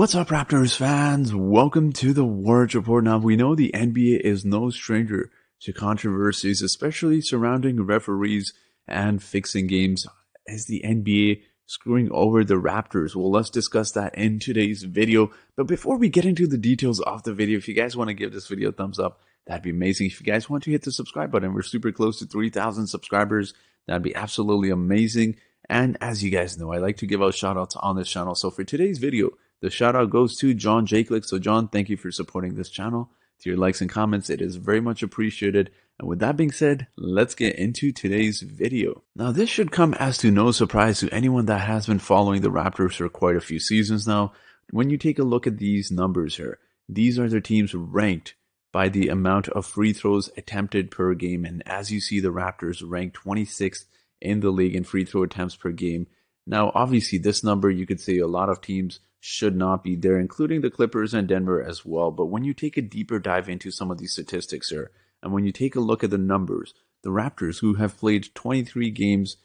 What's up, Raptors fans? Welcome to the Warriors Report. Now, we know the NBA is no stranger to controversies, especially surrounding referees and fixing games. Is the NBA screwing over the Raptors? Well, let's discuss that in today's video. But before we get into the details of the video, if you guys want to give this video a thumbs up, that'd be amazing. If you guys want to hit the subscribe button, we're super close to 3,000 subscribers. That'd be absolutely amazing. And as you guys know, I like to give out shout outs on this channel. So for today's video, the shout out goes to John Jakelick. So John, thank you for supporting this channel. To your likes and comments, it is very much appreciated. And with that being said, let's get into today's video. Now, this should come as to no surprise to anyone that has been following the Raptors for quite a few seasons now. When you take a look at these numbers here, these are their teams ranked by the amount of free throws attempted per game. And as you see, the Raptors ranked 26th in the league in free throw attempts per game. Now, obviously, this number, you could say a lot of teams should not be there, including the Clippers and Denver as well. But when you take a deeper dive into some of these statistics here, and when you take a look at the numbers, the Raptors, who have played 23 games,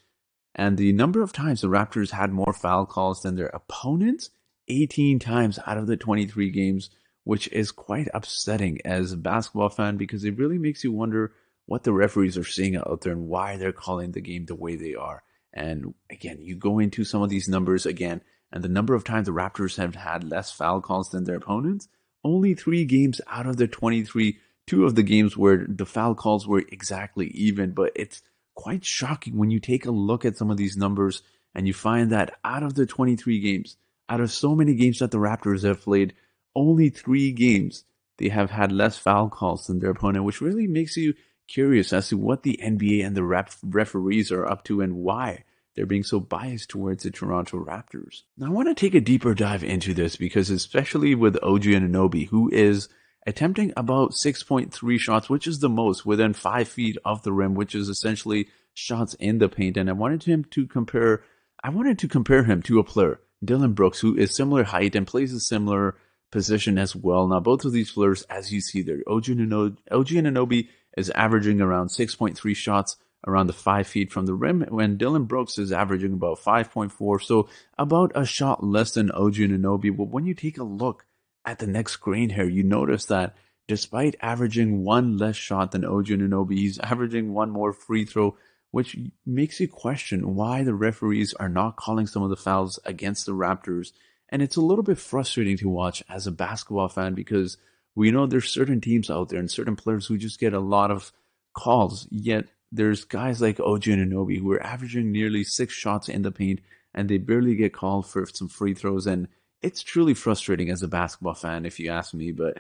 and the number of times the Raptors had more foul calls than their opponents, 18 times out of the 23 games, which is quite upsetting as a basketball fan because it really makes you wonder what the referees are seeing out there and why they're calling the game the way they are. And again, you go into some of these numbers again, and the number of times the Raptors have had less foul calls than their opponents, only 3 games out of the 23, 2 of the games where the foul calls were exactly even. But it's quite shocking when you take a look at some of these numbers and you find that out of the 23 games, out of so many games that the Raptors have played, only 3 games they have had less foul calls than their opponent, which really makes you curious as to what the NBA and the referees are up to and why they're being so biased towards the Toronto Raptors. Now, I want to take a deeper dive into this because especially with OG Anunoby, who is attempting about 6.3 shots, which is the most within 5 feet of the rim, which is essentially shots in the paint. And I wanted to compare him to a player, Dillon Brooks, who is similar height and plays a similar position as well. Now, both of these players, as you see there, OG Anunoby is averaging around 6.3 shots around the 5 feet from the rim, when Dillon Brooks is averaging about 5.4, so about a shot less than OG Anunoby. But when you take a look at the next screen here, you notice that despite averaging 1 less shot than OG Anunoby, he's averaging 1 more free throw, which makes you question why the referees are not calling some of the fouls against the Raptors. And it's a little bit frustrating to watch as a basketball fan because we know there's certain teams out there and certain players who just get a lot of calls, yet there's guys like OG Anunoby who are averaging nearly 6 shots in the paint and they barely get called for some free throws. And it's truly frustrating as a basketball fan, if you ask me. But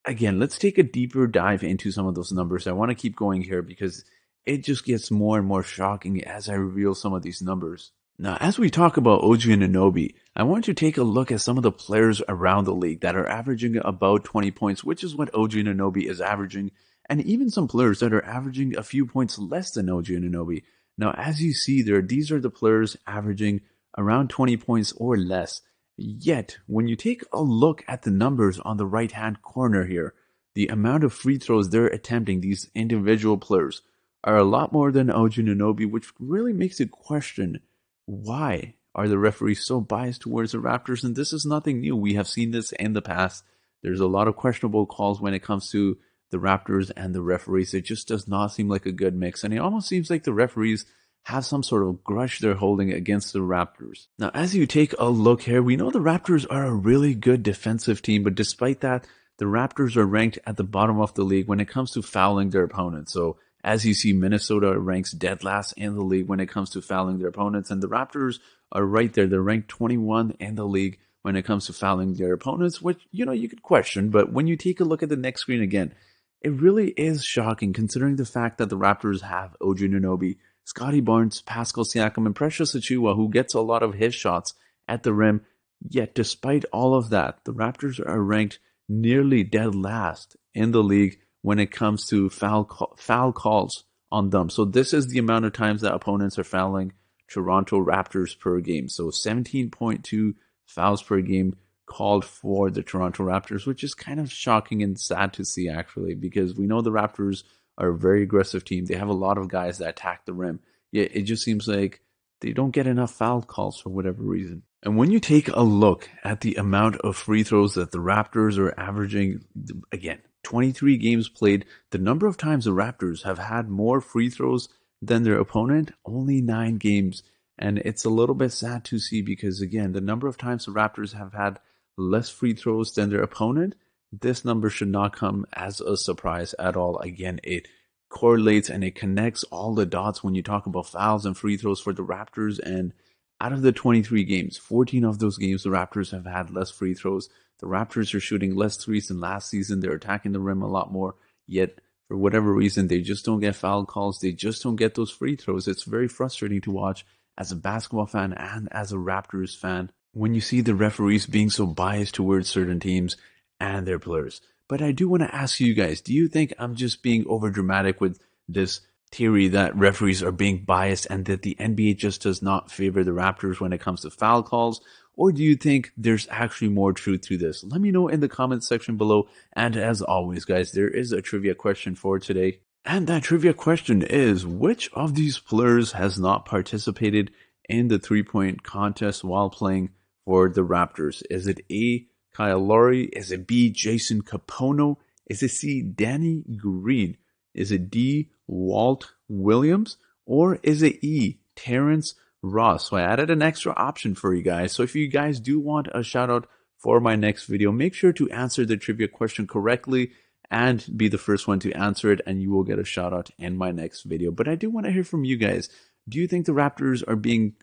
again, let's take a deeper dive into some of those numbers. I want to keep going here because it just gets more and more shocking as I reveal some of these numbers. Now, as we talk about OG Anunoby, I want to take a look at some of the players around the league that are averaging about 20 points, which is what OG Anunoby is averaging, and even some players that are averaging a few points less than OG Anunoby. Now, as you see there, these are the players averaging around 20 points or less. Yet, when you take a look at the numbers on the right-hand corner here, the amount of free throws they're attempting, these individual players, are a lot more than OG Anunoby, which really makes you question why are the referees so biased towards the Raptors. And this is nothing new. We have seen this in the past. There's a lot of questionable calls when it comes to the Raptors and the referees. It just does not seem like a good mix. And it almost seems like the referees have some sort of grudge they're holding against the Raptors. Now, as you take a look here, we know the Raptors are a really good defensive team, but despite that, the Raptors are ranked at the bottom of the league when it comes to fouling their opponents. So as you see, Minnesota ranks dead last in the league when it comes to fouling their opponents, and the Raptors are right there. They're ranked 21 in the league when it comes to fouling their opponents, which, you could question. But when you take a look at the next screen again, it really is shocking considering the fact that the Raptors have OG Anunoby, Scotty Barnes, Pascal Siakam, and Precious Achiuwa, who gets a lot of his shots at the rim. Yet, despite all of that, the Raptors are ranked nearly dead last in the league when it comes to foul calls on them. So this is the amount of times that opponents are fouling Toronto Raptors per game. So 17.2 fouls per game called for the Toronto Raptors, which is kind of shocking and sad to see, actually, because we know the Raptors are a very aggressive team. They have a lot of guys that attack the rim. Yet it just seems like they don't get enough foul calls for whatever reason. And when you take a look at the amount of free throws that the Raptors are averaging, again, 23 games played, the number of times the Raptors have had more free throws than their opponent, only 9 games. And it's a little bit sad to see because, again, the number of times the Raptors have had less free throws than their opponent, this number should not come as a surprise at all. Again, it correlates and it connects all the dots when you talk about fouls and free throws for the Raptors. And out of the 23 games, 14 of those games, the Raptors have had less free throws. The Raptors are shooting less threes than last season. They're attacking the rim a lot more. Yet, for whatever reason, they just don't get foul calls. They just don't get those free throws. It's very frustrating to watch as a basketball fan and as a Raptors fan when you see the referees being so biased towards certain teams and their players. But I do want to ask you guys, do you think I'm just being overdramatic with this theory that referees are being biased and that the NBA just does not favor the Raptors when it comes to foul calls? Or do you think there's actually more truth to this? Let me know in the comments section below. And as always, guys, there is a trivia question for today. And that trivia question is, which of these players has not participated in the three-point contest while playing for the Raptors? Is it A, Kyle Lowry? Is it B, Jason Capono? Is it C, Danny Green? Is it D, Walt Williams? Or is it E, Terrence Ross? So I added an extra option for you guys. So if you guys do want a shout out for my next video, make sure to answer the trivia question correctly and be the first one to answer it, and you will get a shout out in my next video. But I do want to hear from you guys. Do you think the Raptors are being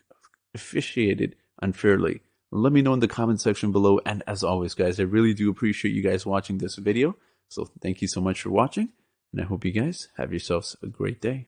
officiated unfairly? Let me know in the comment section below. And as always, guys, I really do appreciate you guys watching this video. So thank you so much for watching. And I hope you guys have yourselves a great day.